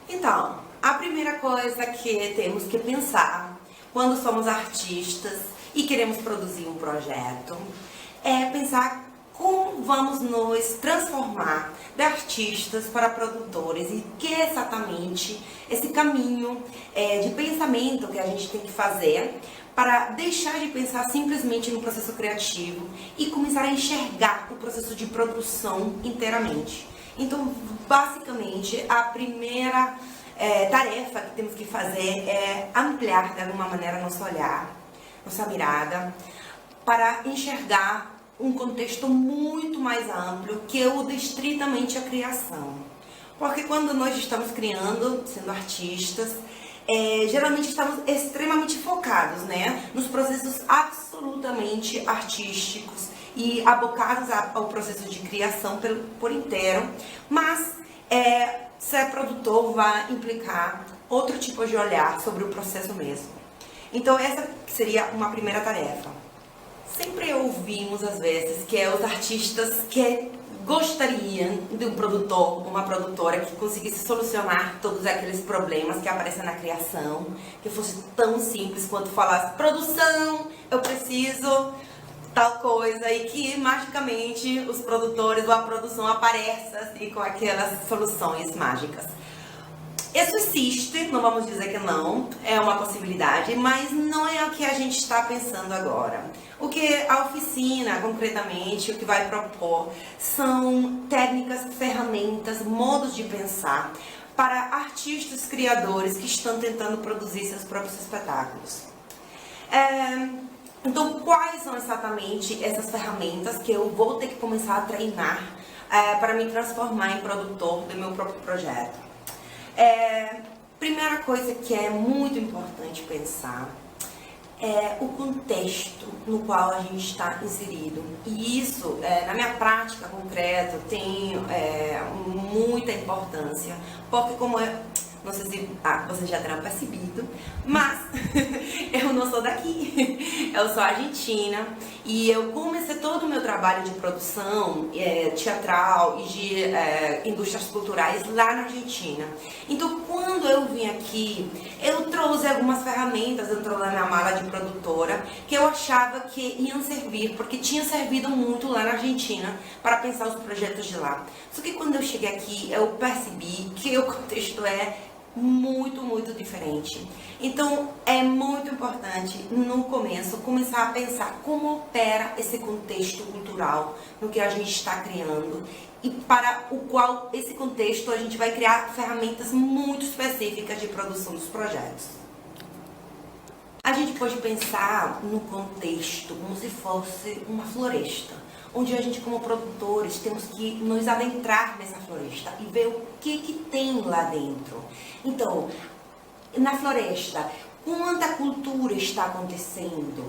Então, a primeira coisa que temos que pensar quando somos artistas e queremos produzir um projeto é pensar como vamos nos transformar de artistas para produtores e que é exatamente esse caminho de pensamento que a gente tem que fazer para deixar de pensar simplesmente no processo criativo e começar a enxergar o processo de produção inteiramente. Então, basicamente, a primeira tarefa que temos que fazer é ampliar de alguma maneira nosso olhar, nossa mirada, para enxergar um contexto muito mais amplo que o de estritamente a criação. Porque quando nós estamos criando, sendo artistas, geralmente estamos extremamente focados, né, nos processos absolutamente artísticos e abocados ao processo de criação por inteiro, mas ser produtor vai implicar outro tipo de olhar sobre o processo mesmo. Então essa seria uma primeira tarefa. Sempre ouvimos às vezes que os artistas que gostariam de um produtor, uma produtora que conseguisse solucionar todos aqueles problemas que aparecem na criação, que fosse tão simples quanto falasse: produção, eu preciso tal coisa, e que magicamente os produtores ou a produção apareça assim, com aquelas soluções mágicas. Isso existe, não vamos dizer que não, é uma possibilidade, mas não é o que a gente está pensando agora. O que a oficina, concretamente, o que vai propor são técnicas, ferramentas, modos de pensar para artistas, criadores que estão tentando produzir seus próprios espetáculos. Então, quais são exatamente essas ferramentas que eu vou ter que começar a treinar para me transformar em produtor do meu próprio projeto? Primeira coisa que é muito importante pensar é o contexto no qual a gente está inserido. E isso, na minha prática concreta, tem muita importância, porque como não sei se vocês já terão percebido, mas eu não sou daqui, eu sou argentina e eu comecei todo o meu trabalho de produção teatral e de indústrias culturais lá na Argentina. Então, quando eu vim aqui, eu trouxe algumas ferramentas dentro da minha mala de produtora que eu achava que iam servir, porque tinha servido muito lá na Argentina para pensar os projetos de lá. Só que quando eu cheguei aqui, eu percebi que o contexto é muito diferente. Então é muito importante no começo começar a pensar como opera esse contexto cultural no que a gente está criando e para o qual esse contexto a gente vai criar ferramentas muito específicas de produção dos projetos. A gente pode pensar no contexto como se fosse uma floresta, onde a gente, como produtores, temos que nos adentrar nessa floresta e ver o que tem lá dentro. Então, na floresta, quanta cultura está acontecendo?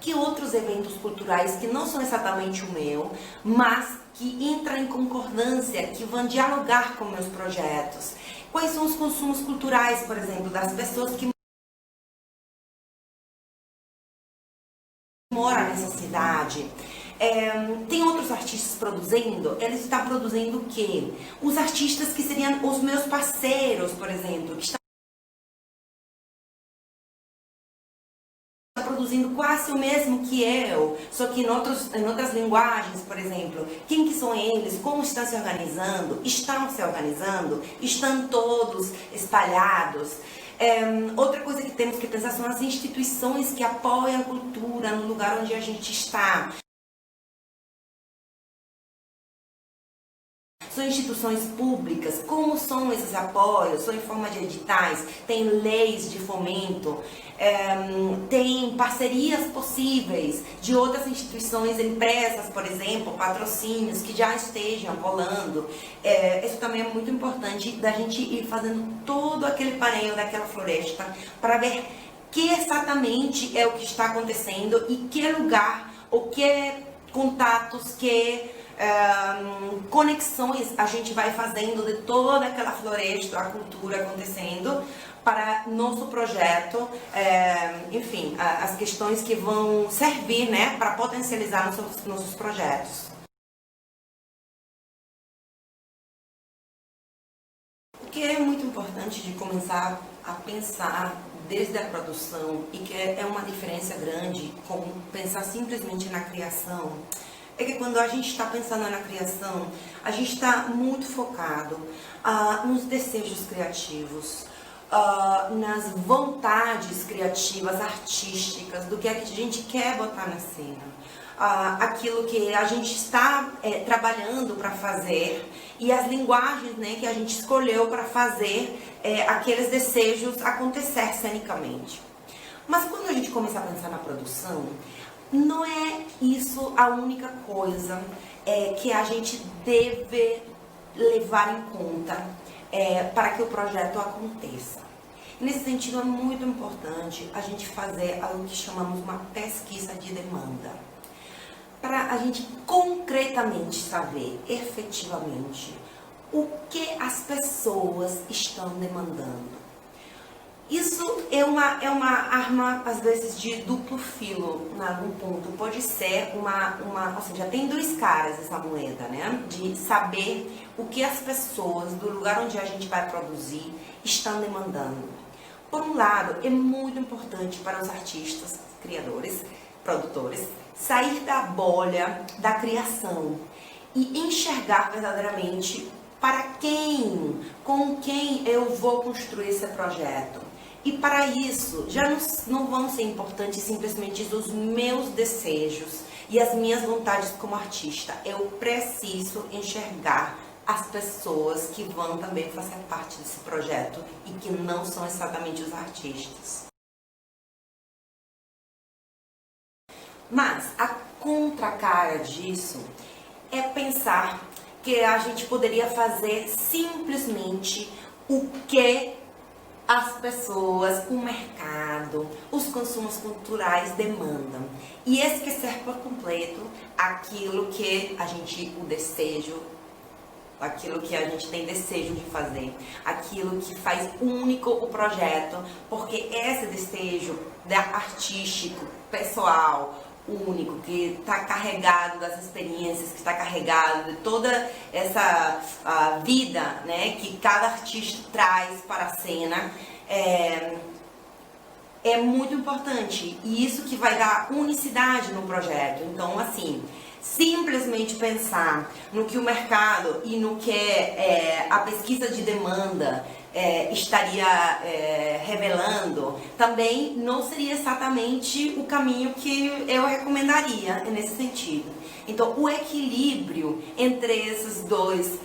Que outros eventos culturais que não são exatamente o meu, mas que entram em concordância, que vão dialogar com meus projetos? Quais são os consumos culturais, por exemplo, das pessoas que moram nessa cidade? Tem outros artistas produzindo? Eles estão produzindo o quê? Os artistas que seriam os meus parceiros, por exemplo, que estão produzindo quase o mesmo que eu, só que em outras linguagens, por exemplo. Quem que são eles? Como estão se organizando? Estão se organizando? Estão todos espalhados? Outra coisa que temos que pensar são as instituições que apoiam a cultura no lugar onde a gente está. São instituições públicas, como são esses apoios? São em forma de editais, tem leis de fomento, tem parcerias possíveis de outras instituições, empresas, por exemplo, patrocínios que já estejam rolando. Isso também é muito importante da gente ir fazendo todo aquele pareio daquela floresta para ver que exatamente é o que está acontecendo e que lugar, ou que contatos, que conexões a gente vai fazendo de toda aquela floresta, a cultura acontecendo para nosso projeto, enfim, as questões que vão servir, né, para potencializar nossos projetos. que é muito importante de começar a pensar desde a produção e que é uma diferença grande com pensar simplesmente na criação, é que quando a gente está pensando na criação, a gente está muito focado nos desejos criativos, nas vontades criativas, artísticas, do que a gente quer botar na cena, aquilo que a gente está trabalhando para fazer e as linguagens, né, que a gente escolheu para fazer aqueles desejos acontecer cenicamente. Mas quando a gente começa a pensar na produção, não é isso a única coisa que a gente deve levar em conta para que o projeto aconteça. Nesse sentido, é muito importante a gente fazer algo que chamamos uma pesquisa de demanda, para a gente concretamente saber, efetivamente, o que as pessoas estão demandando. Isso é uma arma, às vezes, de duplo filo, em algum ponto. Pode ser ou seja, tem dois caras essa moeda, né? De saber o que as pessoas do lugar onde a gente vai produzir estão demandando. Por um lado, é muito importante para os artistas, criadores, produtores, sair da bolha da criação e enxergar verdadeiramente para quem, com quem eu vou construir esse projeto. E para isso, já não vão ser importantes simplesmente os meus desejos e as minhas vontades como artista. Eu preciso enxergar as pessoas que vão também fazer parte desse projeto e que não são exatamente os artistas. Mas a contracara disso é pensar que a gente poderia fazer simplesmente o que as pessoas, o mercado, os consumos culturais demandam e esquecer por completo aquilo que o desejo, aquilo que a gente tem desejo de fazer, aquilo que faz único o projeto, porque esse desejo artístico, pessoal, único, que está carregado das experiências, que está carregado de toda essa vida, né, que cada artista traz para a cena, é muito importante, e isso que vai dar unicidade no projeto. Então, assim, simplesmente pensar no que o mercado e no que a pesquisa de demanda estaria revelando, também não seria exatamente o caminho que eu recomendaria nesse sentido. Então, o equilíbrio entre esses dois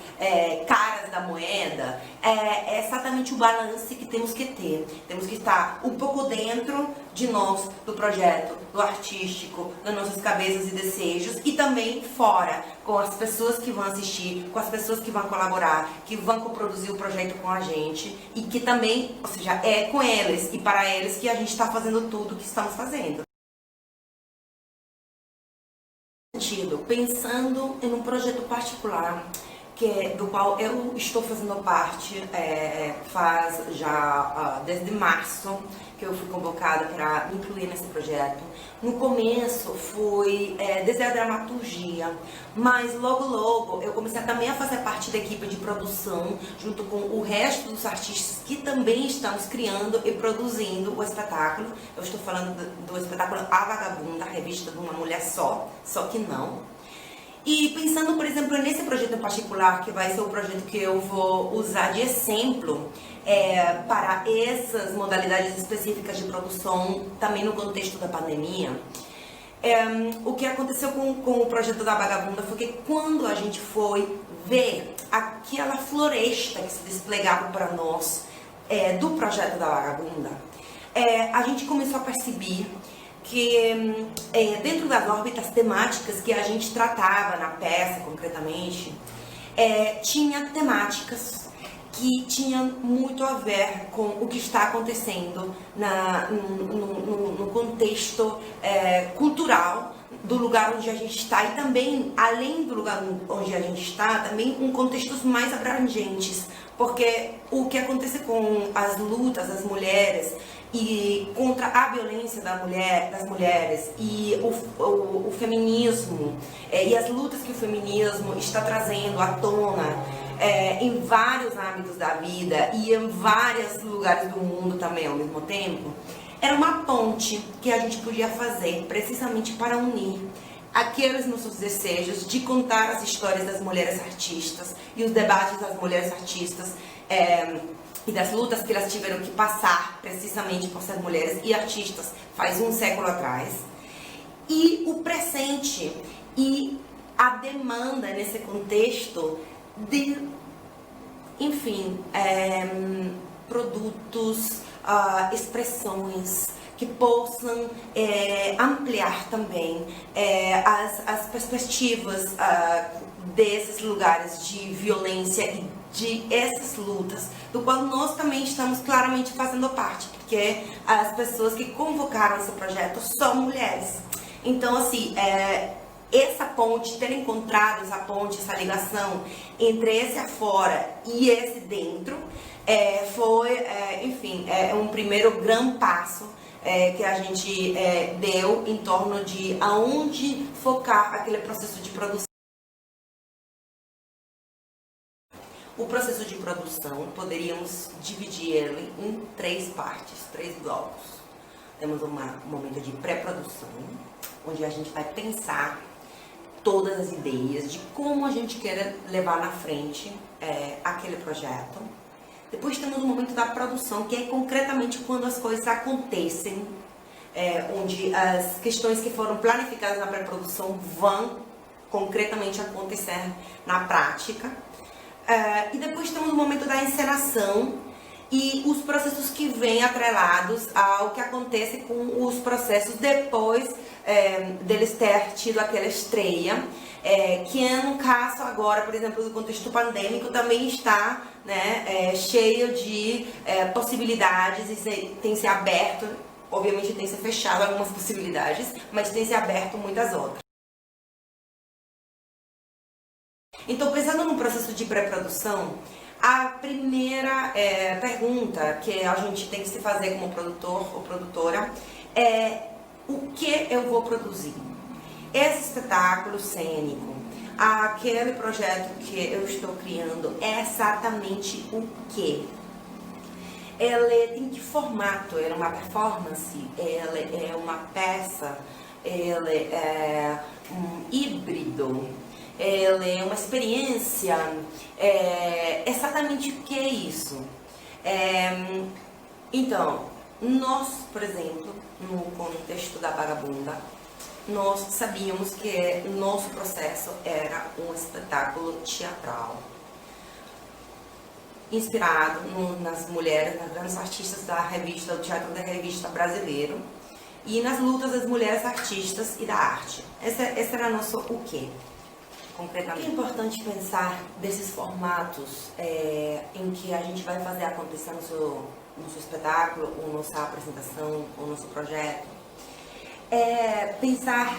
caras da moeda é exatamente o balanço que temos que ter. Temos que estar um pouco dentro de nós, do projeto, do artístico, das nossas cabeças e desejos, e também fora, com as pessoas que vão assistir, com as pessoas que vão colaborar, que vão coproduzir o projeto com a gente, e que também, ou seja, é com eles e para eles que a gente está fazendo tudo o que estamos fazendo. Pensando em um projeto particular, do qual eu estou fazendo parte faz já desde março, que eu fui convocada para me incluir nesse projeto. No começo foi desde a dramaturgia, mas logo eu comecei também a fazer parte da equipe de produção, junto com o resto dos artistas que também estamos criando e produzindo o espetáculo. Eu estou falando do espetáculo A Vagabunda, a revista de uma mulher só que não. E pensando, por exemplo, nesse projeto em particular, que vai ser o projeto que eu vou usar de exemplo para essas modalidades específicas de produção, também no contexto da pandemia, o que aconteceu com o projeto da Vagabunda foi que quando a gente foi ver aquela floresta que se desplegava para nós do projeto da Vagabunda, a gente começou a perceber que dentro das órbitas temáticas que a gente tratava na peça, concretamente, tinha temáticas que tinham muito a ver com o que está acontecendo no contexto cultural do lugar onde a gente está, e também, além do lugar onde a gente está, também em contextos mais abrangentes, porque o que acontece com as lutas das mulheres e contra a violência das mulheres e o feminismo e as lutas que o feminismo está trazendo à tona em vários âmbitos da vida e em vários lugares do mundo também ao mesmo tempo, era uma ponte que a gente podia fazer precisamente para unir aqueles nossos desejos de contar as histórias das mulheres artistas e os debates das mulheres artistas e das lutas que elas tiveram que passar precisamente por ser mulheres e artistas faz um século atrás, e o presente e a demanda nesse contexto de, enfim, produtos, expressões que possam ampliar também as perspectivas desses lugares de violência e de essas lutas, do qual nós também estamos claramente fazendo parte, porque as pessoas que convocaram esse projeto são mulheres. Então, assim, essa ponte, ter encontrado essa ponte, essa ligação entre esse afora e esse dentro, foi, enfim, um primeiro grande passo que a gente deu em torno de aonde focar aquele processo de produção. O processo de produção, poderíamos dividir ele em 3 partes, 3 blocos. Temos um momento de pré-produção, onde a gente vai pensar todas as ideias de como a gente quer levar na frente aquele projeto. Depois temos o momento da produção, que é concretamente quando as coisas acontecem, onde as questões que foram planificadas na pré-produção vão concretamente acontecer na prática. E depois temos o momento da encenação e os processos que vêm atrelados ao que acontece com os processos depois deles ter tido aquela estreia, que no caso agora, por exemplo, do contexto pandêmico, também está, né, cheio de possibilidades e tem se aberto, obviamente tem se fechado algumas possibilidades, mas tem se aberto muitas outras. Então, pensando no processo de pré-produção, a primeira pergunta que a gente tem que se fazer como produtor ou produtora é: o que eu vou produzir? Esse espetáculo cênico, aquele projeto que eu estou criando, é exatamente o quê? Ele tem que formato? Ele é uma performance? Ele é uma peça? Ele é um híbrido? Ele é uma experiência? Exatamente o que é isso? Então, nós, por exemplo, no contexto da Vagabunda, nós sabíamos que nosso processo era um espetáculo teatral, inspirado nas mulheres, nas grandes artistas da revista, do teatro da revista brasileiro, e nas lutas das mulheres artistas e da arte. Esse era nosso o quê? Concretamente. É importante pensar desses formatos em que a gente vai fazer acontecer no seu espetáculo, ou nossa apresentação, ou nosso projeto. Pensar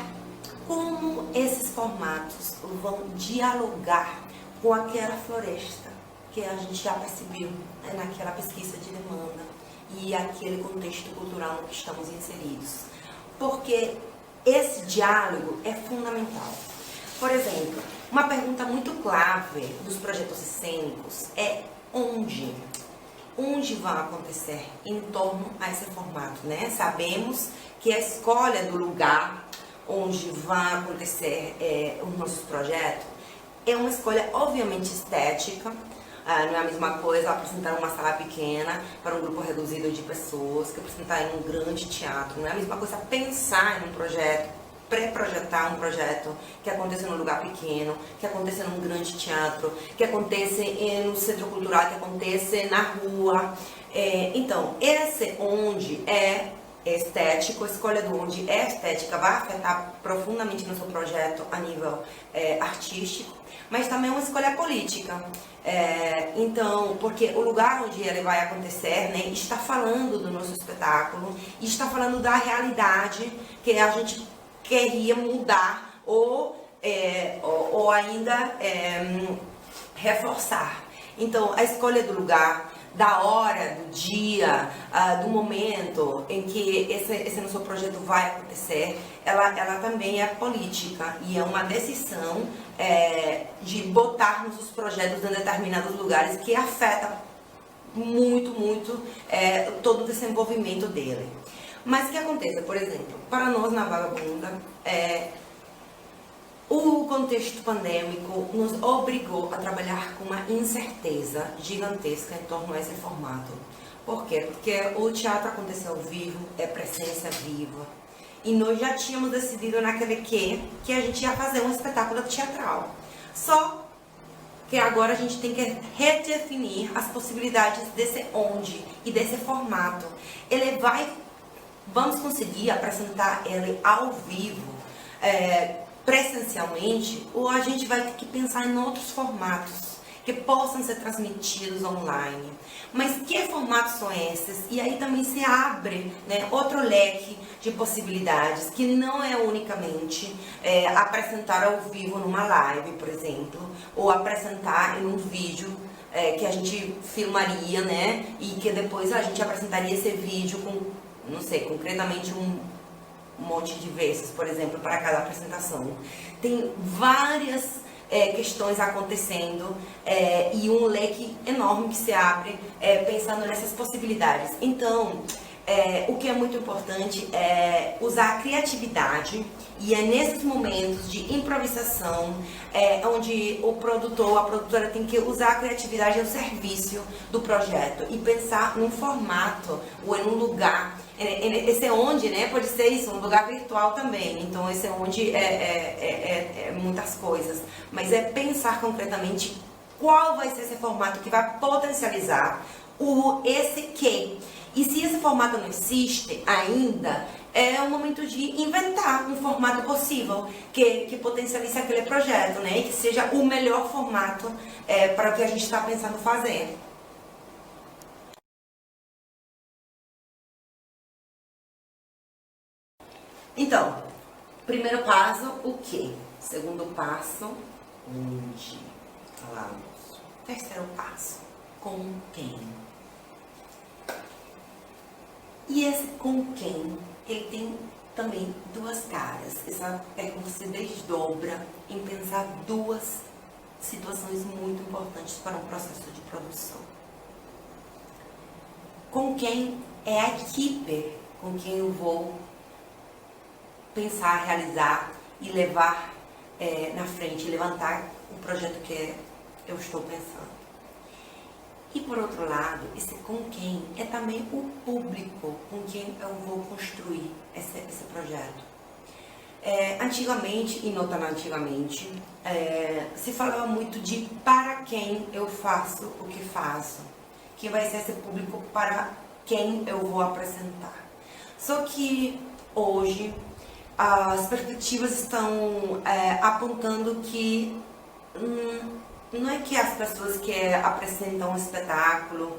como esses formatos vão dialogar com aquela floresta que a gente já percebeu naquela pesquisa de demanda e aquele contexto cultural no que estamos inseridos. Porque esse diálogo é fundamental. Por exemplo, uma pergunta muito clave dos projetos cênicos é onde vão acontecer em torno a esse formato, né? Sabemos que a escolha do lugar onde vai acontecer os nossos projetos é uma escolha obviamente estética. Não é a mesma coisa apresentar uma sala pequena para um grupo reduzido de pessoas que apresentar em um grande teatro. Não é a mesma coisa pensar em um projeto, pré-projetar um projeto que aconteça num lugar pequeno, que aconteça num grande teatro, que aconteça no centro cultural, que aconteça na rua. Então, esse onde é estético, a escolha do onde é estética vai afetar profundamente no seu projeto a nível artístico, mas também é uma escolha política. Então, porque o lugar onde ele vai acontecer, né, está falando do nosso espetáculo, e está falando da realidade que a gente queria mudar ou ainda reforçar. Então, a escolha do lugar, da hora, do dia, do momento em que esse nosso projeto vai acontecer, ela também é política e é uma decisão de botarmos os projetos em determinados lugares que afeta muito todo o desenvolvimento dele. Mas o que acontece, por exemplo, para nós na Vagabunda, o contexto pandêmico nos obrigou a trabalhar com uma incerteza gigantesca em torno a esse formato. Por quê? Porque o teatro aconteceu ao vivo, é presença viva. E nós já tínhamos decidido naquele que a gente ia fazer um espetáculo teatral. Só que agora a gente tem que redefinir as possibilidades desse onde e desse formato. Vamos conseguir apresentar ele ao vivo, presencialmente, ou a gente vai ter que pensar em outros formatos que possam ser transmitidos online. Mas que formatos são esses? E aí também se abre, né, outro leque de possibilidades, que não é unicamente apresentar ao vivo numa live, por exemplo, ou apresentar em um vídeo que a gente filmaria, né, e que depois a gente apresentaria esse vídeo com, não sei, concretamente um monte de vezes, por exemplo, para cada apresentação. Tem várias questões acontecendo e um leque enorme que se abre pensando nessas possibilidades. Então, o que é muito importante é usar a criatividade, e é nesses momentos de improvisação onde o produtor, a produtora tem que usar a criatividade ao serviço do projeto e pensar num formato ou em um lugar. Esse onde, né, pode ser isso, um lugar virtual também. Então esse onde é muitas coisas, mas é pensar concretamente qual vai ser esse formato que vai potencializar esse que. E se esse formato não existe ainda, é o momento de inventar um formato possível que potencialize aquele projeto, né, e que seja o melhor formato para o que a gente está pensando fazer. Então, primeiro passo, o que? Segundo passo, onde? Falamos. Terceiro passo, com quem? E esse com quem, ele tem também duas caras. Essa pergunta se desdobra em pensar duas situações muito importantes para um processo de produção. Com quem é a equipe com quem eu vou pensar, realizar e levar na frente, levantar o projeto que eu estou pensando. E por outro lado, esse com quem é também o público com quem eu vou construir esse projeto. Antigamente, e não tão antigamente, se falava muito de para quem eu faço o que faço, que vai ser esse público para quem eu vou apresentar. Só que hoje as perspectivas estão apontando que não é que as pessoas que apresentam um espetáculo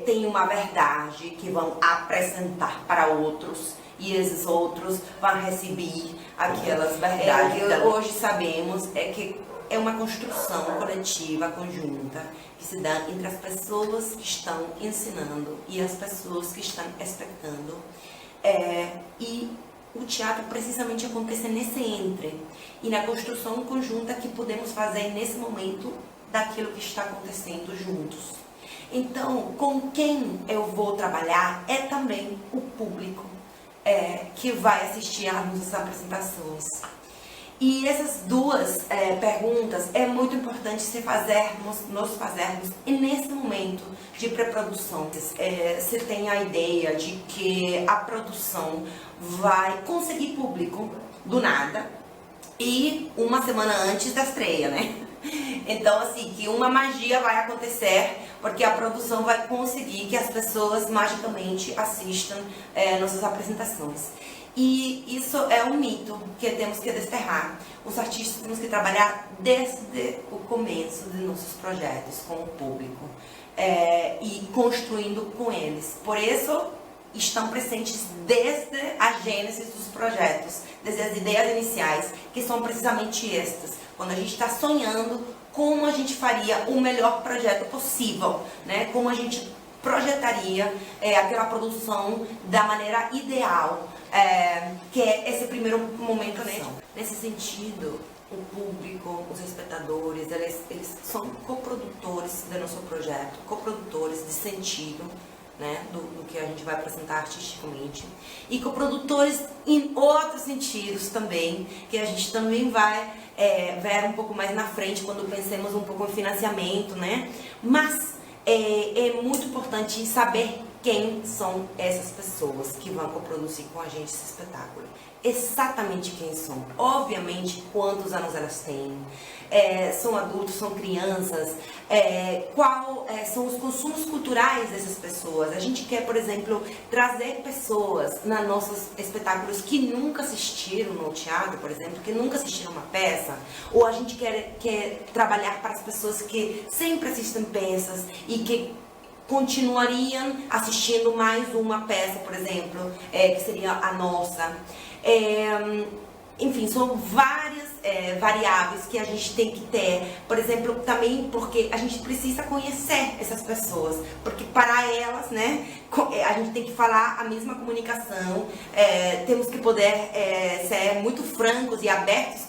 têm uma verdade que vão apresentar para outros e esses outros vão receber aquelas verdades. O que hoje sabemos é que é uma construção coletiva, conjunta, que se dá entre as pessoas que estão ensinando e as pessoas que estão espectando. E o teatro precisamente acontece nesse entre e na construção conjunta que podemos fazer nesse momento daquilo que está acontecendo juntos. Então, com quem eu vou trabalhar é também o público que vai assistir às nossas apresentações. E essas duas perguntas é muito importante nós fazermos nesse momento de pré-produção. Você tem a ideia de que a produção vai conseguir público do nada e uma semana antes da estreia, né? Então, assim, que uma magia vai acontecer porque a produção vai conseguir que as pessoas magicamente assistam nossas apresentações. E isso é um mito que temos que desterrar. Os artistas temos que trabalhar desde o começo de nossos projetos com o público e construindo com eles. Por isso, estão presentes desde a gênese dos projetos, desde as ideias iniciais, que são precisamente estas. Quando a gente está sonhando como a gente faria o melhor projeto possível, né? Como a gente projetaria aquela produção da maneira ideal, que é esse primeiro momento, né? Nesse sentido, o público, os espectadores, eles são coprodutores do nosso projeto, coprodutores de sentido, né, do que a gente vai apresentar artisticamente, e coprodutores em outros sentidos também, que a gente também vai ver um pouco mais na frente quando pensemos um pouco em financiamento, né? Mas é muito importante saber quem são essas pessoas que vão coproduzir com a gente esse espetáculo. Exatamente quem são. Obviamente, quantos anos elas têm. São adultos, são crianças. Qual são os consumos culturais dessas pessoas. A gente quer, por exemplo, trazer pessoas nos nossos espetáculos que nunca assistiram no teatro, por exemplo, que nunca assistiram uma peça. Ou a gente quer trabalhar para as pessoas que sempre assistem peças e que continuariam assistindo mais uma peça, por exemplo, que seria a nossa. Enfim, são várias variáveis que a gente tem que ter. Por exemplo, também porque a gente precisa conhecer essas pessoas, porque para elas, né, a gente tem que falar a mesma comunicação, temos que poder ser muito francos e abertos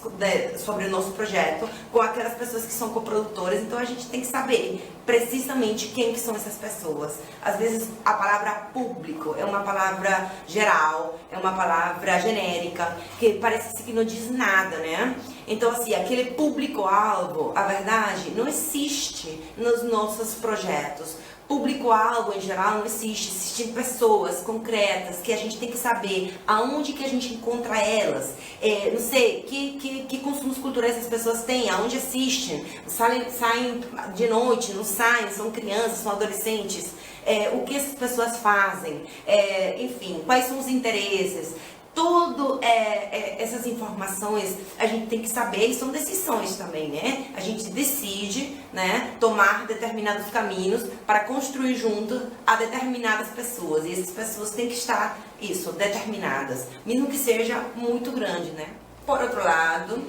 sobre o nosso projeto com aquelas pessoas que são coprodutoras. Então a gente tem que saber precisamente quem que são essas pessoas. Às vezes a palavra público é uma palavra geral, é uma palavra genérica, que parece que não diz nada, né? Então, assim, aquele público-alvo, a verdade, não existe nos nossos projetos. Público-alvo, em geral, não existe. Existem pessoas concretas que a gente tem que saber aonde que a gente encontra elas. Não sei, que consumos culturais as pessoas têm, aonde assistem. Saem de noite, não saem, são crianças, são adolescentes. O que essas pessoas fazem. Enfim, quais são os interesses. Todas essas informações a gente tem que saber, e são decisões também, né? A gente decide, né, tomar determinados caminhos para construir junto a determinadas pessoas. E essas pessoas têm que estar, determinadas, mesmo que seja muito grande, né? Por outro lado,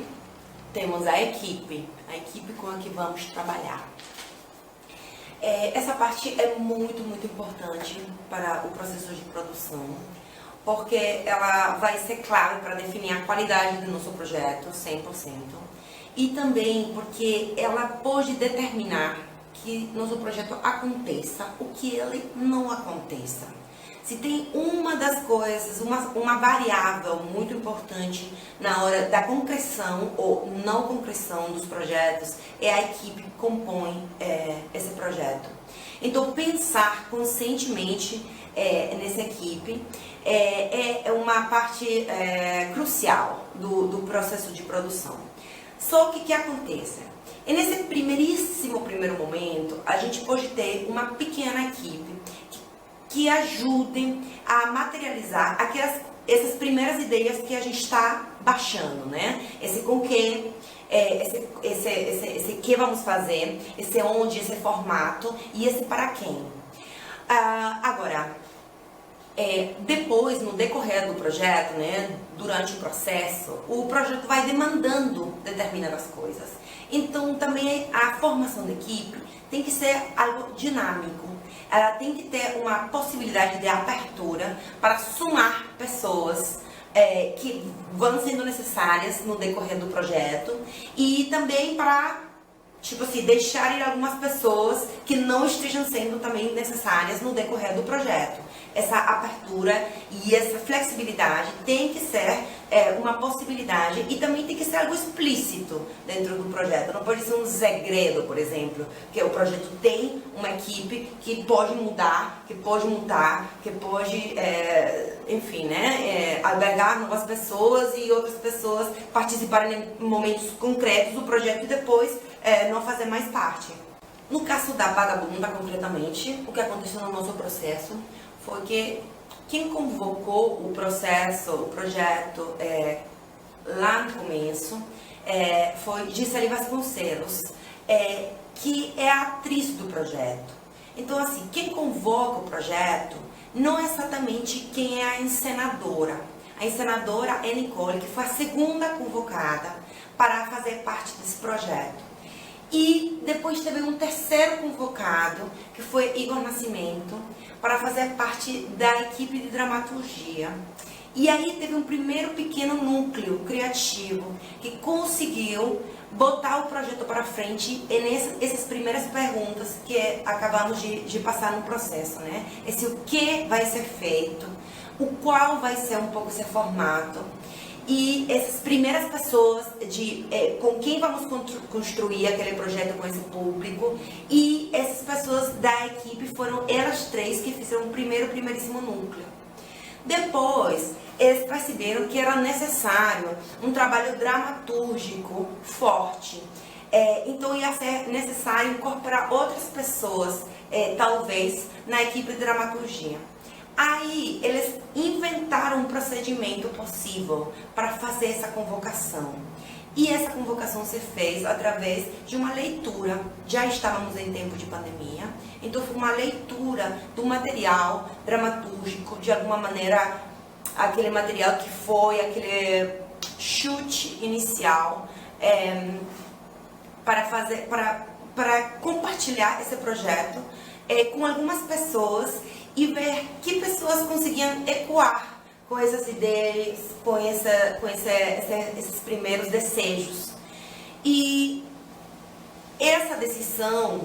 temos a equipe com a que vamos trabalhar. Essa parte é muito, muito importante para o processo de produção, porque ela vai ser clave para definir a qualidade do nosso projeto, 100%. E também porque ela pode determinar que nosso projeto aconteça, o que ele não aconteça. Se tem uma das coisas, uma variável muito importante na hora da concreção ou não concreção dos projetos, é a equipe que compõe esse projeto. Então, pensar conscientemente nessa equipe é uma parte crucial do processo de produção. Só que o que acontece? E nesse primeiro momento, a gente pode ter uma pequena equipe que ajude a materializar essas primeiras ideias que a gente está baixando, né? Esse com que, esse que vamos fazer, esse onde, esse formato e esse para quem. Agora, depois, no decorrer do projeto, né, durante o processo, o projeto vai demandando determinadas coisas. Então, também a formação da equipe tem que ser algo dinâmico. Ela tem que ter uma possibilidade de abertura para somar pessoas que vão sendo necessárias no decorrer do projeto e também para, tipo assim, deixar ir algumas pessoas que não estejam sendo também necessárias no decorrer do projeto. Essa abertura e essa flexibilidade tem que ser uma possibilidade e também tem que ser algo explícito dentro do projeto. Não pode ser um segredo, por exemplo, que o projeto tem uma equipe que pode mudar, que pode mutar, que pode, enfim, né, albergar novas pessoas e outras pessoas participarem em momentos concretos do projeto e depois não fazer mais parte. No caso da Vagabunda, concretamente, o que aconteceu no nosso processo foi que quem convocou o projeto lá no começo, foi Gisele Vasconcelos, que é a atriz do projeto. Então, assim, quem convoca o projeto não é exatamente quem é a encenadora. A encenadora é Nicole, que foi a segunda convocada para fazer parte desse projeto. E depois teve um terceiro convocado, que foi Igor Nascimento, para fazer parte da equipe de dramaturgia. E aí teve um primeiro pequeno núcleo criativo que conseguiu botar o projeto para frente essas primeiras perguntas que acabamos de passar no processo, né? Esse o que vai ser feito, o qual vai ser um pouco esse formato. E essas primeiras pessoas com quem vamos construir aquele projeto com esse público, e essas pessoas da equipe foram elas três que fizeram o primeiríssimo núcleo. Depois, eles perceberam que era necessário um trabalho dramatúrgico forte. Então ia ser necessário incorporar outras pessoas, talvez, na equipe de dramaturgia. Aí eles inventaram um procedimento possível para fazer essa convocação. E essa convocação se fez através de uma leitura. Já estávamos em tempo de pandemia, então foi uma leitura do material dramatúrgico, de alguma maneira, aquele material que foi aquele chute inicial para compartilhar esse projeto com algumas pessoas e ver que pessoas conseguiam ecoar com essas ideias, com esses primeiros desejos. E essa decisão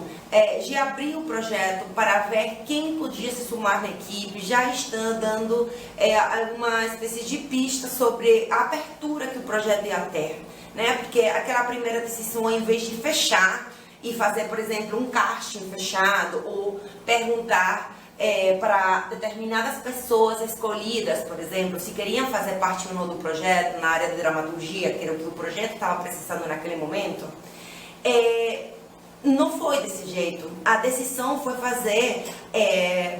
de abrir o projeto para ver quem podia se somar na equipe já está dando uma espécie de pista sobre a abertura que o projeto ia ter, né? Porque aquela primeira decisão, em vez de fechar e fazer, por exemplo, um casting fechado ou perguntar para determinadas pessoas escolhidas, por exemplo, se queriam fazer parte ou não do projeto na área de dramaturgia, que era o que o projeto estava precisando naquele momento, não foi desse jeito. A decisão foi fazer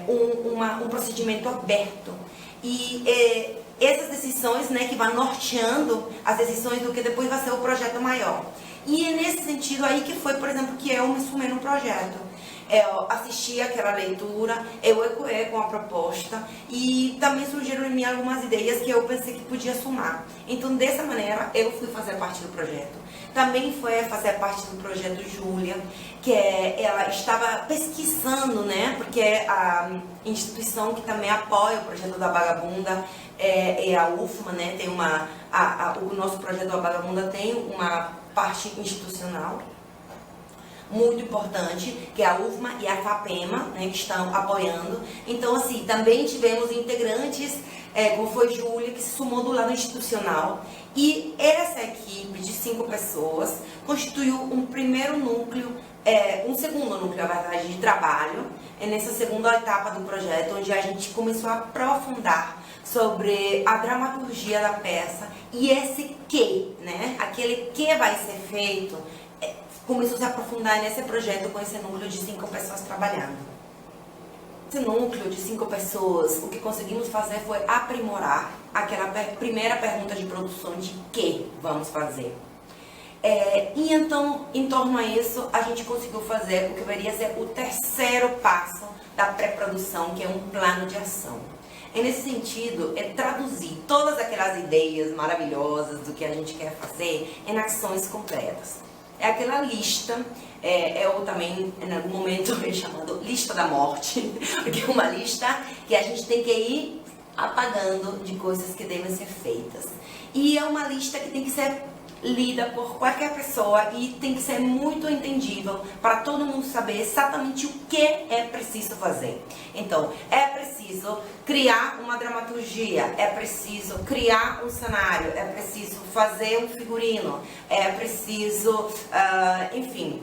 um procedimento aberto. E essas decisões, né, que vão norteando as decisões do que depois vai ser o projeto maior. E é nesse sentido aí que foi, por exemplo, que eu me sumei no projeto. Eu assisti aquela leitura, eu ecoei com a proposta e também surgiram em mim algumas ideias que eu pensei que podia somar. Então, dessa maneira, eu fui fazer parte do projeto. Também foi fazer parte do projeto Júlia, que ela estava pesquisando, né? Porque a instituição que também apoia o projeto da Vagabunda é a UFMA, né? Tem o nosso projeto da Vagabunda tem uma parte institucional muito importante, que é a UFMA e a FAPEMA, né, que estão apoiando. Então, assim, também tivemos integrantes, como foi Júlia, que se sumou do lado institucional. E essa equipe de 5 pessoas constituiu um primeiro núcleo, um segundo núcleo, na verdade, de trabalho, nessa segunda etapa do projeto, onde a gente começou a aprofundar sobre a dramaturgia da peça e esse que, né, aquele que vai ser feito, começou a se aprofundar nesse projeto com esse núcleo de 5 pessoas trabalhando. Esse núcleo de 5 pessoas, o que conseguimos fazer foi aprimorar aquela primeira pergunta de produção de que vamos fazer. E então, em torno a isso, a gente conseguiu fazer o que deveria ser o terceiro passo da pré-produção, que é um plano de ação. E nesse sentido, é traduzir todas aquelas ideias maravilhosas do que a gente quer fazer em ações concretas. É aquela lista, eu também, em algum momento, é chamado lista da morte, porque é uma lista que a gente tem que ir apagando de coisas que devem ser feitas. E é uma lista que tem que ser lida por qualquer pessoa e tem que ser muito entendível para todo mundo saber exatamente o que é preciso fazer. Então, é preciso criar uma dramaturgia, é preciso criar um cenário, é preciso fazer um figurino, é preciso, enfim,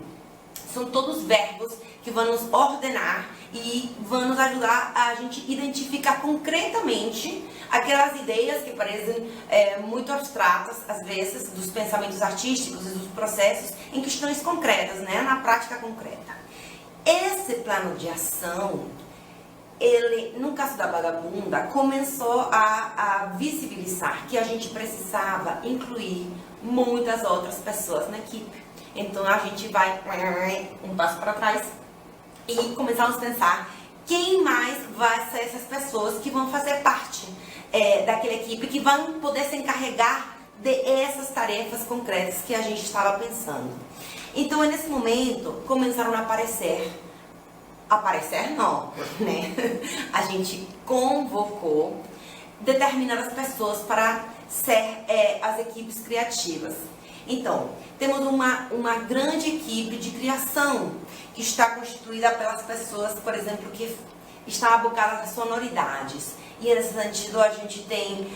são todos verbos que vão nos ordenar e vão nos ajudar a gente identificar concretamente aquelas ideias que parecem muito abstratas, às vezes, dos pensamentos artísticos e dos processos em questões concretas, né, na prática concreta. Esse plano de ação, ele, no caso da Vagabunda, começou a visibilizar que a gente precisava incluir muitas outras pessoas na equipe. Então a gente vai um passo para trás e começamos a pensar quem mais vai ser essas pessoas que vão fazer parte daquela equipe, que vão poder se encarregar dessas tarefas concretas que a gente estava pensando. Então, nesse momento, começaram a aparecer não, né? A gente convocou determinadas pessoas para ser as equipes criativas. Então, temos uma grande equipe de criação que está constituída pelas pessoas, por exemplo, que estão abocadas às sonoridades. E nesse sentido a gente tem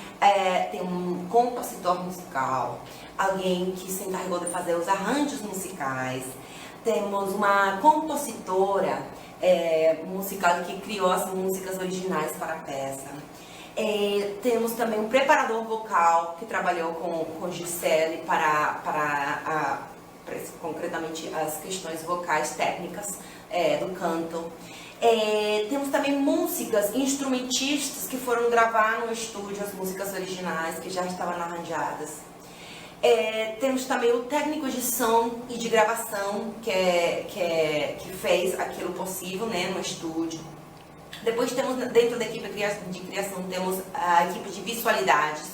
um compositor musical, alguém que se encarregou de fazer os arranjos musicais, temos uma compositora musical que criou as músicas originais para a peça. Temos também um preparador vocal que trabalhou com Gisele para concretamente as questões vocais técnicas do canto. Temos também músicas, instrumentistas que foram gravar no estúdio as músicas originais que já estavam arranjadas. Temos também o técnico de som e de gravação que fez aquilo possível, né, no estúdio. Depois temos, dentro da equipe de criação, temos a equipe de visualidades,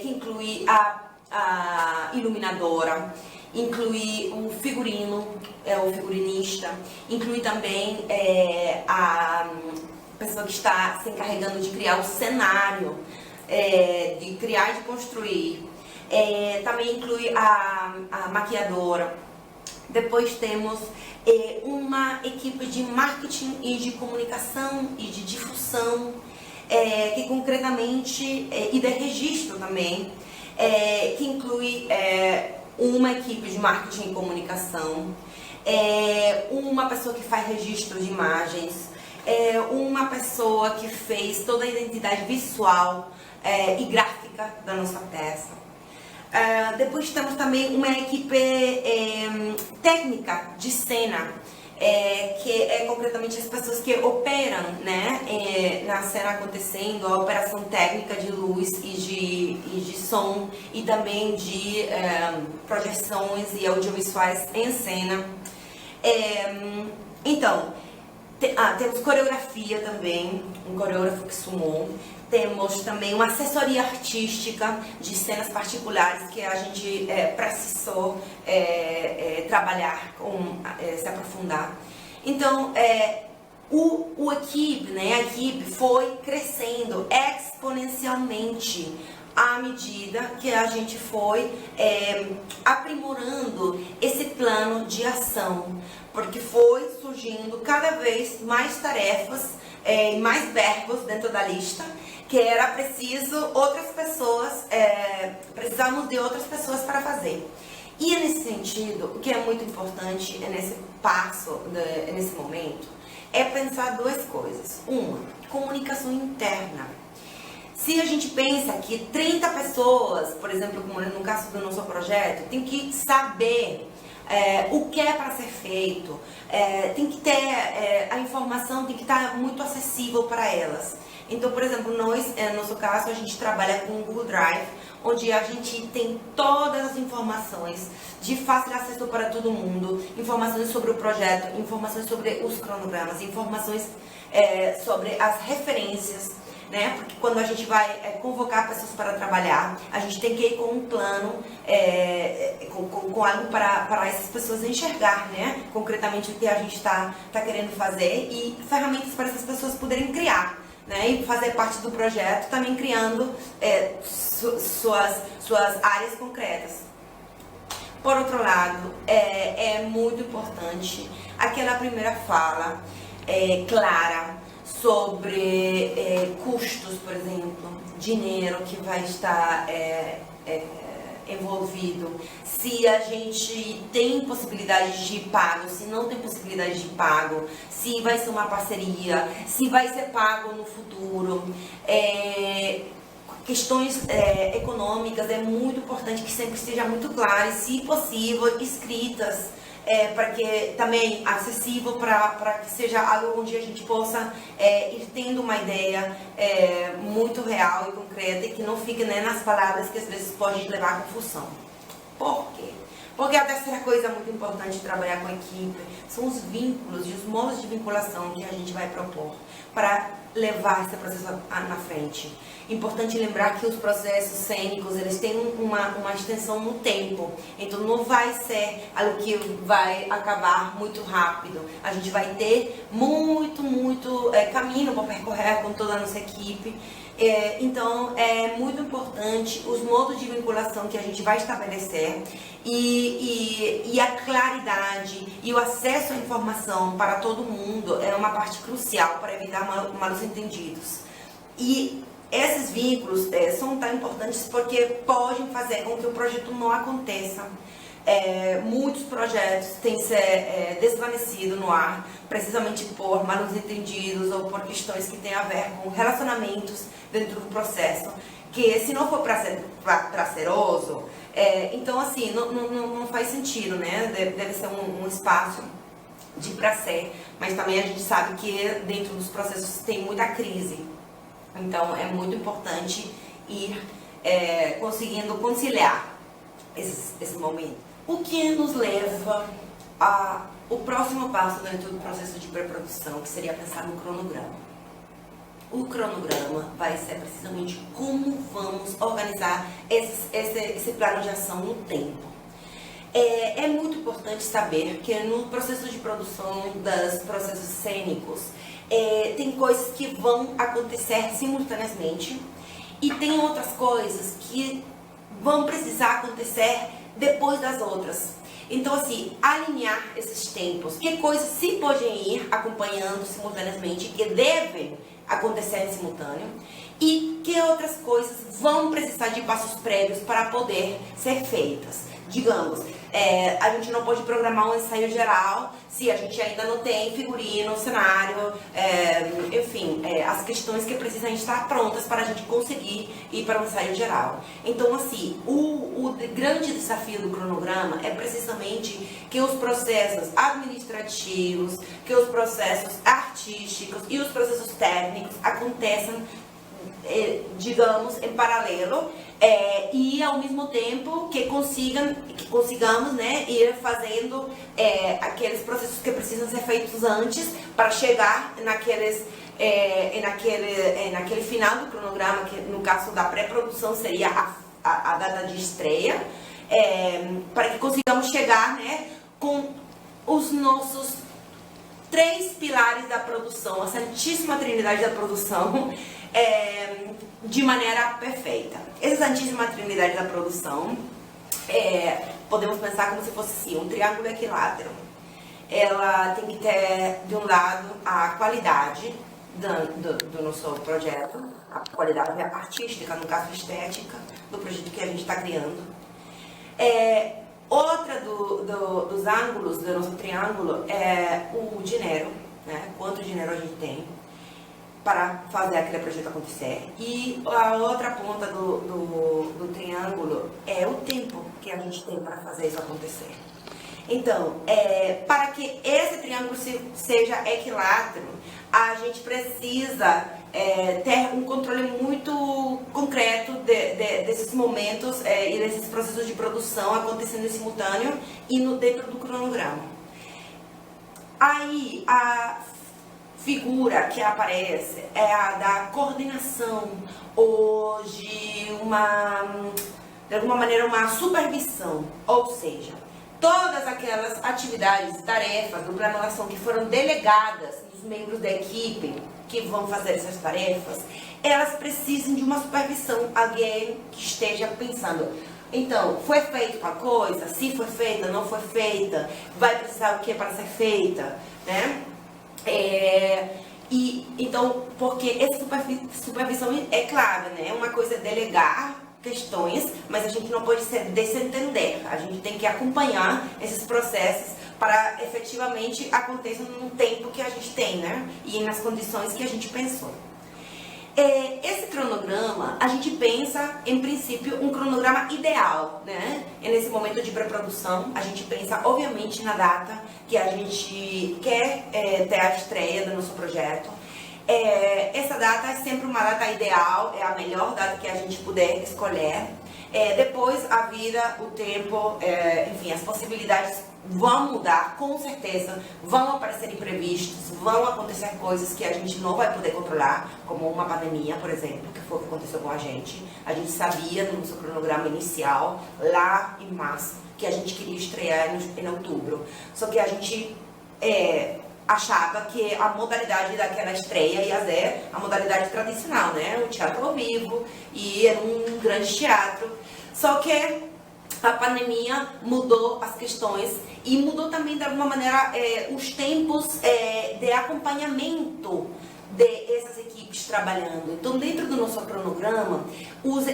que inclui a iluminadora, inclui o figurino, o figurinista, inclui também a pessoa que está se encarregando de criar o cenário, de criar e de construir. Também inclui a maquiadora. Depois temos uma equipe de marketing e de comunicação e de difusão, que concretamente, e de registro também, que inclui uma equipe de marketing e comunicação, uma pessoa que faz registro de imagens, uma pessoa que fez toda a identidade visual e gráfica da nossa peça. Depois temos também uma equipe técnica de cena, que é concretamente as pessoas que operam, né, na cena acontecendo, a operação técnica de luz e de som e também de projeções e audiovisuais em cena. Então, temos coreografia também, um coreógrafo que sumou. Temos também uma assessoria artística de cenas particulares que a gente precisou trabalhar, se aprofundar. Então, a equipe foi crescendo exponencialmente à medida que a gente foi aprimorando esse plano de ação, porque foi surgindo cada vez mais tarefas e mais verbos dentro da lista, que era preciso outras pessoas, precisamos de outras pessoas para fazer. E nesse sentido, o que é muito importante nesse passo, nesse momento, é pensar duas coisas. Uma, comunicação interna. Se a gente pensa que 30 pessoas, por exemplo, como no caso do nosso projeto, tem que saber o que é para ser feito, tem que ter a informação, tem que estar muito acessível para elas. Então, por exemplo, no nosso caso, a gente trabalha com o Google Drive, onde a gente tem todas as informações de fácil acesso para todo mundo, informações sobre o projeto, informações sobre os cronogramas, informações sobre as referências, né? Porque quando a gente vai convocar pessoas para trabalhar, a gente tem que ir com um plano, com algo para essas pessoas enxergar, né? Concretamente o que a gente está querendo fazer e ferramentas para essas pessoas poderem criar, né? E fazer parte do projeto, também criando suas áreas concretas. Por outro lado, é muito importante aquela primeira fala clara sobre custos, por exemplo, dinheiro que vai estar envolvido, se a gente tem possibilidade de pago, se não tem possibilidade de pago, se vai ser uma parceria, se vai ser pago no futuro. Questões econômicas é muito importante que sempre esteja muito claro e, se possível, escritas, para que também acessível, para que seja algo onde a gente possa ir tendo uma ideia muito real e concreta e que não fique, né, nas palavras, que às vezes pode levar à confusão. Por quê? Porque a terceira coisa muito importante de trabalhar com a equipe são os vínculos e os modos de vinculação que a gente vai propor para levar esse processo na frente. Importante lembrar que os processos cênicos, eles têm uma extensão no tempo, então não vai ser algo que vai acabar muito rápido. A gente vai ter muito caminho para percorrer com toda a nossa equipe. Então é muito importante os modos de vinculação que a gente vai estabelecer e a claridade e o acesso à informação para todo mundo é uma parte crucial para evitar malos entendidos. E esses vínculos são tão importantes porque podem fazer com que o projeto não aconteça. Muitos projetos têm se desvanecido no ar, precisamente por malos entendidos ou por questões que têm a ver com relacionamentos dentro do processo, que se não for prazeroso, então assim, não faz sentido, né? Deve ser um espaço de prazer, mas também a gente sabe que dentro dos processos tem muita crise, então é muito importante ir conseguindo conciliar esse momento. O que nos leva ao próximo passo dentro do processo de pré-produção, que seria pensar no cronograma. O cronograma vai ser precisamente como vamos organizar esse plano de ação no tempo. É muito importante saber que no processo de produção dos processos cênicos, tem coisas que vão acontecer simultaneamente e tem outras coisas que vão precisar acontecer depois das outras. Então, assim, alinhar esses tempos, que coisas se podem ir acompanhando simultaneamente, que devem acontecer em simultâneo, e que outras coisas vão precisar de passos prévios para poder ser feitas. Digamos, a gente não pode programar um ensaio geral se a gente ainda não tem figurino, cenário, enfim, as questões que precisam estar prontas para a gente conseguir ir para um ensaio geral. Então, assim, o grande desafio do cronograma é precisamente que os processos administrativos, que os processos artísticos e os processos técnicos aconteçam, digamos, em paralelo, e ao mesmo tempo que consigamos, né, ir fazendo aqueles processos que precisam ser feitos antes para chegar naquele final do cronograma, que no caso da pré-produção seria a data de estreia, para que consigamos chegar, né, com os nossos 3 pilares da produção, a Santíssima Trindade da produção, de maneira perfeita. Essa Santíssima Trindade da produção, podemos pensar como se fosse assim, um triângulo equilátero. Ela tem que ter, de um lado, a qualidade do nosso projeto, a qualidade artística, no caso estética, do projeto que a gente está criando. Outra dos ângulos do nosso triângulo é o dinheiro, né? Quanto dinheiro a gente tem para fazer aquele projeto acontecer. E a outra ponta do triângulo é o tempo que a gente tem para fazer isso acontecer. Então, para que esse triângulo seja equilátero, a gente precisa ter um controle muito concreto desses momentos e desses processos de produção acontecendo em simultâneo e dentro do cronograma. Aí, a figura que aparece é a da coordenação ou de alguma maneira, uma supervisão, ou seja, todas aquelas atividades, tarefas do plano de ação que foram delegadas dos membros da equipe que vão fazer essas tarefas, elas precisam de uma supervisão, alguém que esteja pensando, então, foi feita uma coisa, se foi feita, não foi feita, vai precisar o que para ser feita, né? Então, porque essa supervisão é clave, né? Uma coisa é delegar questões, mas a gente não pode se desentender. A gente tem que acompanhar esses processos para efetivamente aconteçam no tempo que a gente tem, né? E nas condições que a gente pensou. Esse cronograma, a gente pensa, em princípio, um cronograma ideal, né? E nesse momento de pré-produção, a gente pensa, obviamente, na data que a gente quer ter a estreia do nosso projeto. Essa data é sempre uma data ideal, é a melhor data que a gente puder escolher. Depois a vida, o tempo, enfim, as possibilidades vão mudar, com certeza, vão aparecer imprevistos, vão acontecer coisas que a gente não vai poder controlar, como uma pandemia, por exemplo, que foi o que aconteceu com a gente. A gente sabia no nosso cronograma inicial, lá em março, que a gente queria estrear em outubro. Só que a gente achava que a modalidade daquela estreia ia ser a modalidade tradicional, né? O teatro ao vivo, e era um grande teatro. Só que a pandemia mudou as questões e mudou também, de alguma maneira, os tempos de acompanhamento dessas equipes trabalhando. Então, dentro do nosso cronograma,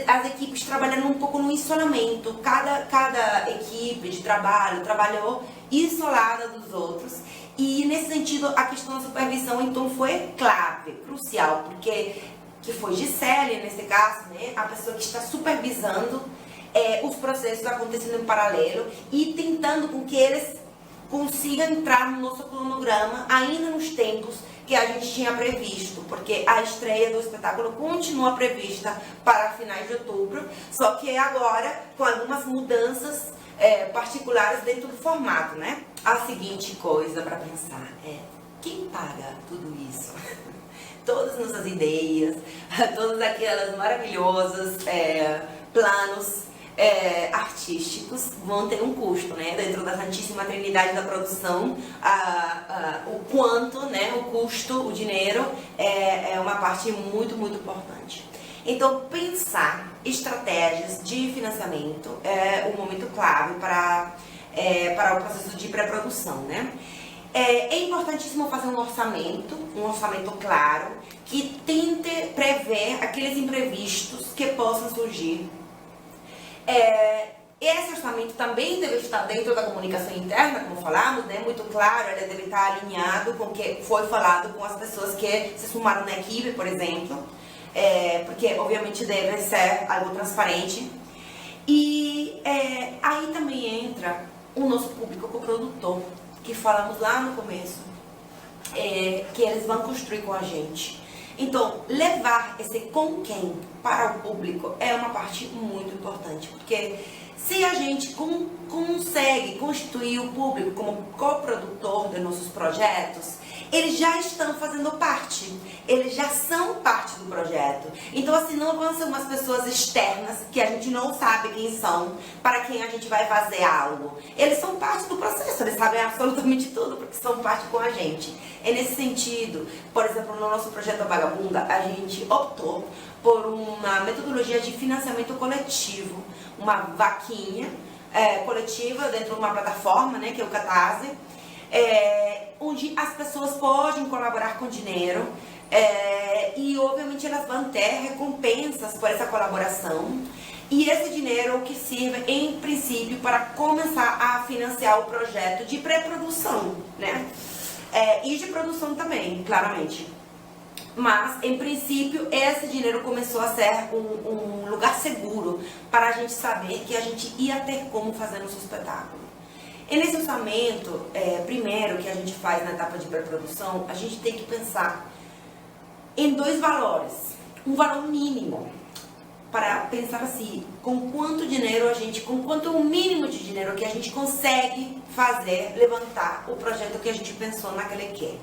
as equipes trabalhando um pouco no isolamento. Cada equipe de trabalho trabalhou isolada dos outros. E, nesse sentido, a questão da supervisão, então, foi clave, crucial, porque que foi Gisele, nesse caso, né, a pessoa que está supervisando os processos acontecendo em paralelo e tentando com que eles consigam entrar no nosso cronograma ainda nos tempos que a gente tinha previsto, porque a estreia do espetáculo continua prevista para finais de outubro, só que agora com algumas mudanças particulares dentro do formato, né? A seguinte coisa para pensar quem paga tudo isso? Todas as nossas ideias, todas aquelas maravilhosas planos artísticos vão ter um custo, né? Dentro da Santíssima Trindade da produção, o quanto, né? O custo, o dinheiro é uma parte muito, muito importante. Então, pensar estratégias de financiamento é um momento clave para o processo de pré-produção, né? É importantíssimo fazer um orçamento claro, que tente prever aqueles imprevistos que possam surgir. Esse orçamento também deve estar dentro da comunicação interna, como falamos, né? Muito claro, ele deve estar alinhado com o que foi falado com as pessoas que se sumaram na equipe, por exemplo, porque obviamente deve ser algo transparente. E aí também entra o nosso público coprodutor, que falamos lá no começo, que eles vão construir com a gente. Então, levar esse com quem para o público é uma parte muito importante, porque se a gente consegue constituir o público como coprodutor de nossos projetos, eles já estão fazendo parte, eles já são parte do projeto. Então, assim, não vão ser umas pessoas externas que a gente não sabe quem são, para quem a gente vai fazer algo. Eles são parte do processo, eles sabem absolutamente tudo, porque são parte com a gente. É nesse sentido, por exemplo, no nosso projeto Vagabunda, a gente optou por uma metodologia de financiamento coletivo, uma vaquinha coletiva dentro de uma plataforma, né, que é o Catarse, onde as pessoas podem colaborar com dinheiro e obviamente elas vão ter recompensas por essa colaboração, e esse dinheiro que sirve em princípio para começar a financiar o projeto de pré-produção, né? E de produção também, claramente. Mas, em princípio, esse dinheiro começou a ser um lugar seguro para a gente saber que a gente ia ter como fazer nosso espetáculo. E nesse orçamento, primeiro, que a gente faz na etapa de pré-produção, a gente tem que pensar em dois valores. Um valor mínimo, para pensar assim, com quanto o mínimo de dinheiro que a gente consegue fazer, levantar o projeto que a gente pensou naquela equipe.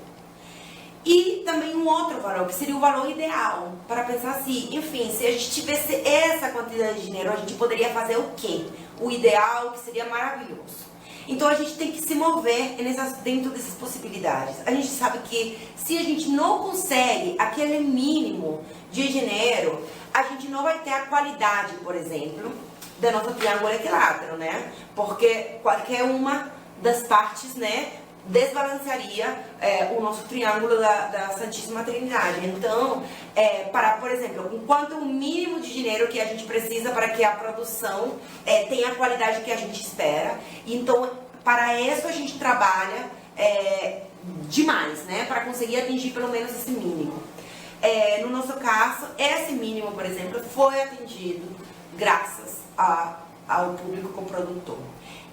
E também um outro valor, que seria o valor ideal, para pensar assim, enfim, se a gente tivesse essa quantidade de dinheiro, a gente poderia fazer o quê? O ideal, que seria maravilhoso. Então a gente tem que se mover dentro dessas possibilidades. A gente sabe que se a gente não consegue aquele mínimo de dinheiro, a gente não vai ter a qualidade, por exemplo, do nosso triângulo equilátero, né? Porque qualquer uma das partes, né, desbalancearia o nosso triângulo da Santíssima Trindade. Então, por exemplo, enquanto o mínimo de dinheiro que a gente precisa para que a produção tenha a qualidade que a gente espera, então, para isso a gente trabalha demais, né, para conseguir atingir pelo menos esse mínimo. No nosso caso, esse mínimo, por exemplo, foi atingido graças ao público coprodutor.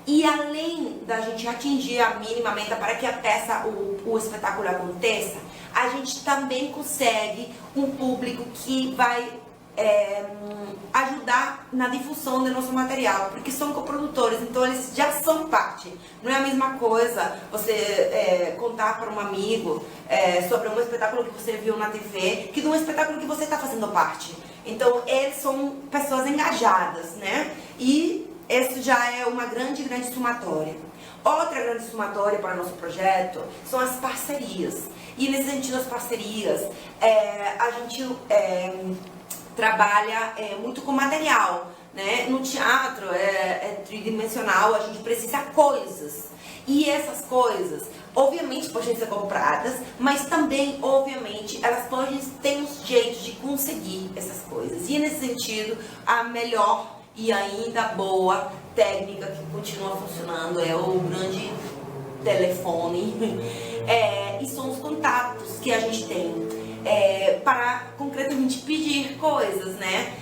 E além da gente atingir a mínima meta para que a peça, o espetáculo aconteça, a gente também consegue um público que vai ajudar na difusão do nosso material, porque são coprodutores, então eles já são parte. Não é a mesma coisa você contar para um amigo sobre um espetáculo que você viu na TV, que de um espetáculo que você está fazendo parte. Então eles são pessoas engajadas, né? E isso já é uma grande somatória. Outra grande somatória para o nosso projeto são as parcerias. E nesse sentido, as parcerias, a gente trabalha muito com material, né? No teatro é tridimensional, a gente precisa de coisas. E essas coisas, obviamente, podem ser compradas, mas também, obviamente, elas podem ter uns jeitos de conseguir essas coisas. E nesse sentido, a melhor e ainda boa técnica que continua funcionando é o grande telefone. E são os contatos que a gente tem para concretamente pedir coisas, né?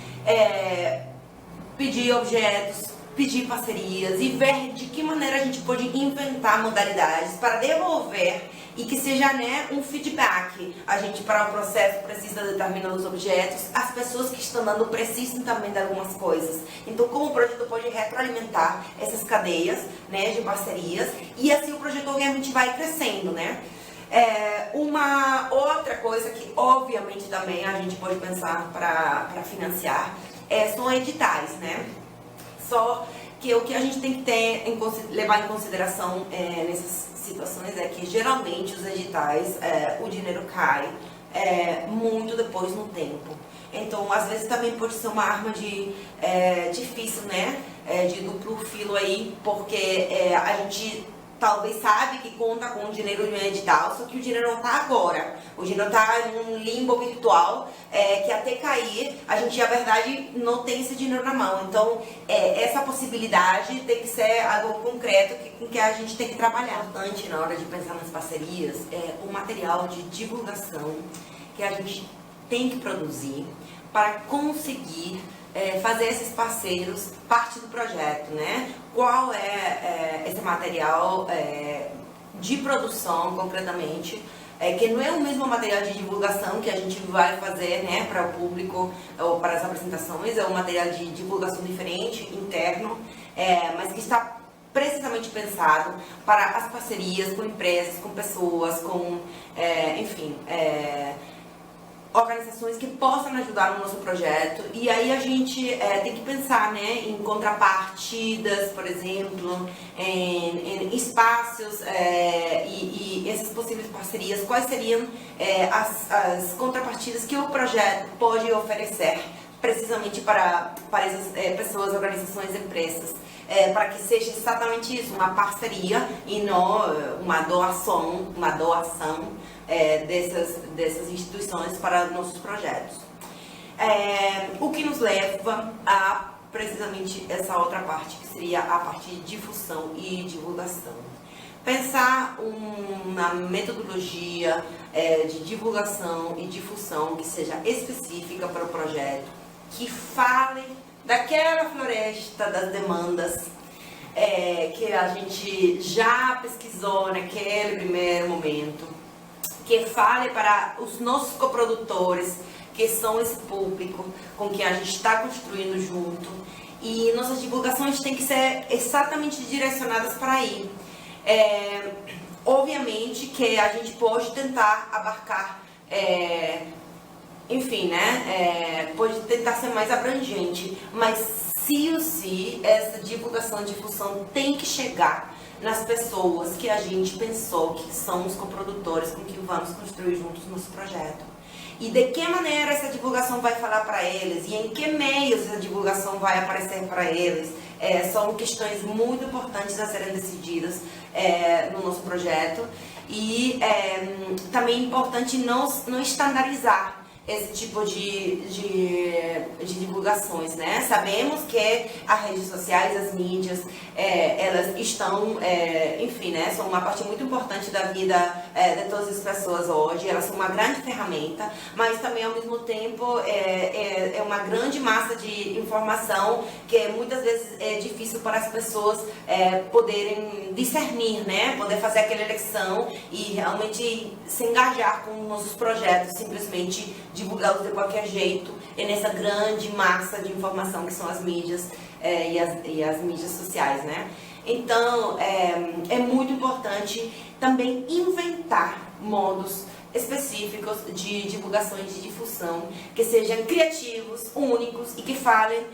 Pedir objetos, pedir parcerias e ver de que maneira a gente pode inventar modalidades para devolver e que seja, né, um feedback. A gente, para o processo, precisa determinar os objetos, as pessoas que estão dando precisam também de algumas coisas. Então, como o projeto pode retroalimentar essas cadeias, né, de parcerias, e assim o projeto obviamente vai crescendo, né? Uma outra coisa que obviamente também a gente pode pensar para financiar são editais, né? Só que o que a gente tem que levar em consideração nessas situações é que geralmente os editais, o dinheiro cai muito depois no tempo. Então, às vezes também pode ser uma arma difícil, né? De duplo filo aí, porque a gente talvez sabe que conta com o dinheiro de um edital, só que o dinheiro não está agora. O dinheiro está em um limbo virtual, que até cair, a gente, na verdade, não tem esse dinheiro na mão. Então, essa possibilidade tem que ser algo concreto com que a gente tem que trabalhar. Importante na hora de pensar nas parcerias o material de divulgação que a gente tem que produzir para conseguir fazer esses parceiros parte do projeto, né? Qual é esse material de produção, concretamente, que não é o mesmo material de divulgação que a gente vai fazer, né, para o público ou para as apresentações, é um material de divulgação diferente, interno, mas que está precisamente pensado para as parcerias com empresas, com pessoas, com, enfim, organizações que possam ajudar no nosso projeto. E aí a gente tem que pensar, né, em contrapartidas, por exemplo, em espaços e essas possíveis parcerias. Quais seriam as contrapartidas que o projeto pode oferecer precisamente para essas pessoas, organizações, empresas, para que seja exatamente isso, uma parceria e não uma doação dessas instituições para nossos projetos. O que nos leva a precisamente essa outra parte, que seria a parte de difusão e divulgação. Pensar uma metodologia de divulgação e difusão que seja específica para o projeto, que fale daquela floresta das demandas que a gente já pesquisou naquele primeiro momento, que fale para os nossos coprodutores, que são esse público com quem a gente está construindo junto, e nossas divulgações têm que ser exatamente direcionadas para aí. Obviamente que a gente pode tentar abarcar, enfim, né, pode tentar ser mais abrangente, mas se essa divulgação, difusão tem que chegar nas pessoas que a gente pensou que são os coprodutores com quem vamos construir juntos nosso projeto. E de que maneira essa divulgação vai falar para eles e em que meios essa divulgação vai aparecer para eles, são questões muito importantes a serem decididas no nosso projeto. E também é importante não estandarizar esse tipo de divulgações, né? Sabemos que as redes sociais, as mídias, elas estão, enfim, né? São uma parte muito importante da vida de todas as pessoas hoje. Elas são uma grande ferramenta, mas também, ao mesmo tempo, é uma grande massa de informação que muitas vezes é difícil para as pessoas poderem discernir, né? Poder fazer aquela eleição e realmente se engajar com nossos projetos, simplesmente divulgá-los de qualquer jeito, e nessa grande massa de informação que são as mídias e as mídias sociais, né? Então, é muito importante também inventar modos específicos de divulgação e de difusão que sejam criativos, únicos e que falem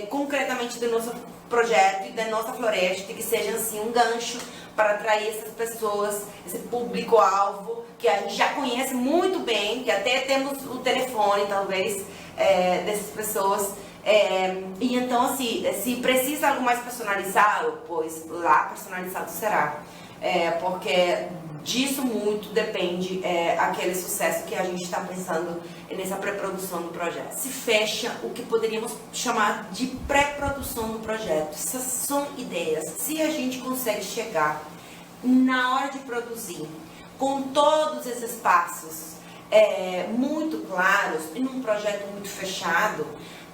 concretamente do nosso projeto e da nossa floresta, e que sejam assim um gancho para atrair essas pessoas, esse público-alvo que a gente já conhece muito bem, que até temos o telefone talvez dessas pessoas. E então, assim, se precisa algo mais personalizado, pois lá personalizado será. Porque disso muito depende aquele sucesso que a gente está pensando nessa pré-produção do projeto. Se fecha o que poderíamos chamar de pré-produção do projeto. Essas são ideias. Se a gente consegue chegar na hora de produzir com todos esses passos muito claros e num projeto muito fechado,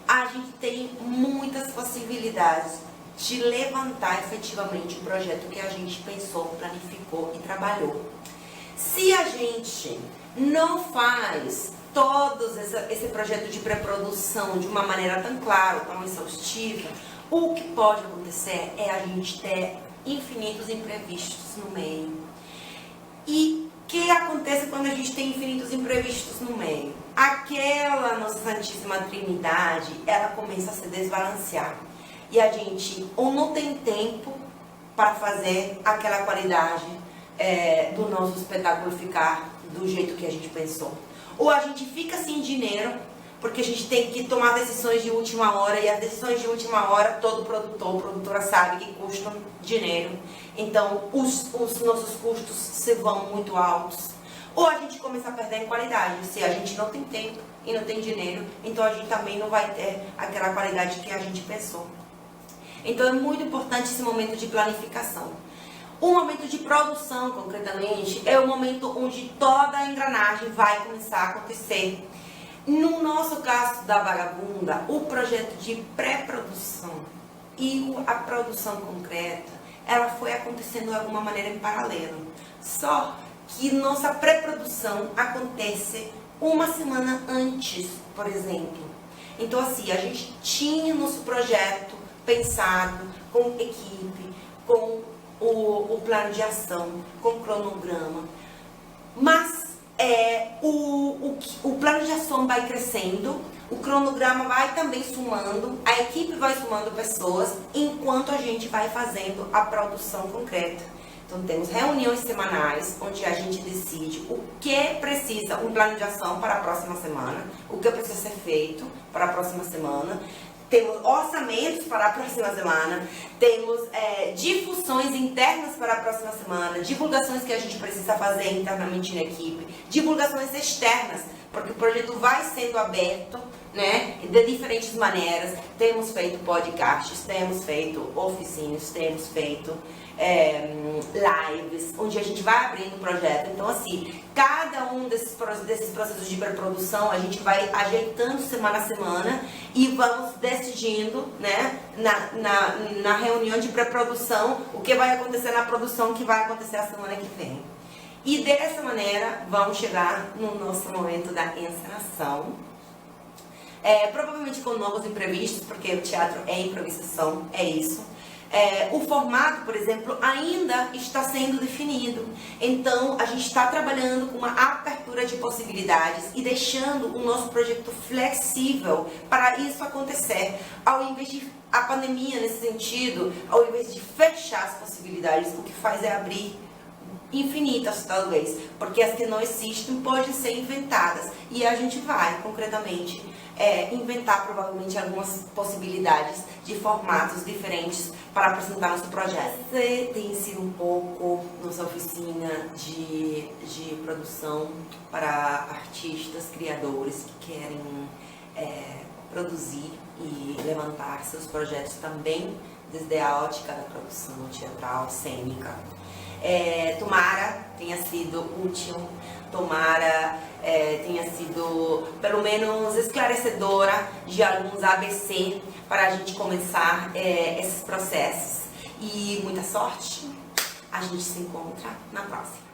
a gente tem muitas possibilidades de levantar efetivamente o projeto que a gente pensou, planificou e trabalhou. Se a gente não faz todo esse projeto de pré-produção de uma maneira tão clara, tão exaustiva, o que pode acontecer é a gente ter infinitos imprevistos no meio. E o que acontece quando a gente tem infinitos imprevistos no meio? Aquela nossa Santíssima Trindade, ela começa a se desbalancear. E a gente ou não tem tempo para fazer aquela qualidade do nosso espetáculo ficar do jeito que a gente pensou. Ou a gente fica sem dinheiro, porque a gente tem que tomar decisões de última hora, e as decisões de última hora todo produtor, produtora sabe que custam dinheiro. Então os nossos custos se vão muito altos. Ou a gente começa a perder em qualidade. Se a gente não tem tempo e não tem dinheiro, então a gente também não vai ter aquela qualidade que a gente pensou. Então é muito importante esse momento de planificação. O momento de produção, concretamente, é o momento onde toda a engrenagem vai começar a acontecer. No nosso caso da Vagabunda, o projeto de pré-produção e a produção concreta, ela foi acontecendo de alguma maneira em paralelo. Só que nossa pré-produção acontece uma semana antes, por exemplo. Então, assim, a gente tinha nosso projeto pensado, com equipe, com o plano de ação, com o cronograma. Mas o plano de ação vai crescendo, o cronograma vai também sumando, a equipe vai sumando pessoas, enquanto a gente vai fazendo a produção concreta. Então temos reuniões semanais, onde a gente decide o que precisa, um plano de ação para a próxima semana, o que precisa ser feito para a próxima semana. Temos orçamentos para a próxima semana, temos difusões internas para a próxima semana, divulgações que a gente precisa fazer internamente na equipe, divulgações externas, porque o projeto vai sendo aberto, né, de diferentes maneiras. Temos feito podcasts, temos feito oficinas, temos feito lives, onde a gente vai abrindo o projeto. Então, assim, cada um desses processos de pré-produção, a gente vai ajeitando semana a semana e vamos decidindo, né, na reunião de pré-produção, o que vai acontecer na produção, o que vai acontecer a semana que vem. E dessa maneira, vamos chegar no nosso momento da encenação. Provavelmente com novos imprevistos, porque o teatro é improvisação, é isso. O formato, por exemplo, ainda está sendo definido. Então, a gente está trabalhando com uma abertura de possibilidades e deixando o nosso projeto flexível para isso acontecer. Ao invés de a pandemia, nesse sentido, ao invés de fechar as possibilidades, o que faz é abrir infinitas, talvez, porque as que não existem podem ser inventadas. E a gente vai, concretamente, inventar provavelmente algumas possibilidades de formatos diferentes para apresentar nosso projeto. Você tem sido um pouco nossa oficina de produção para artistas, criadores que querem produzir e levantar seus projetos também desde a ótica da produção teatral, cênica. Tomara tenha sido útil, tomara tenha sido pelo menos esclarecedora de alguns ABC para a gente começar esses processos. E muita sorte, a gente se encontra na próxima.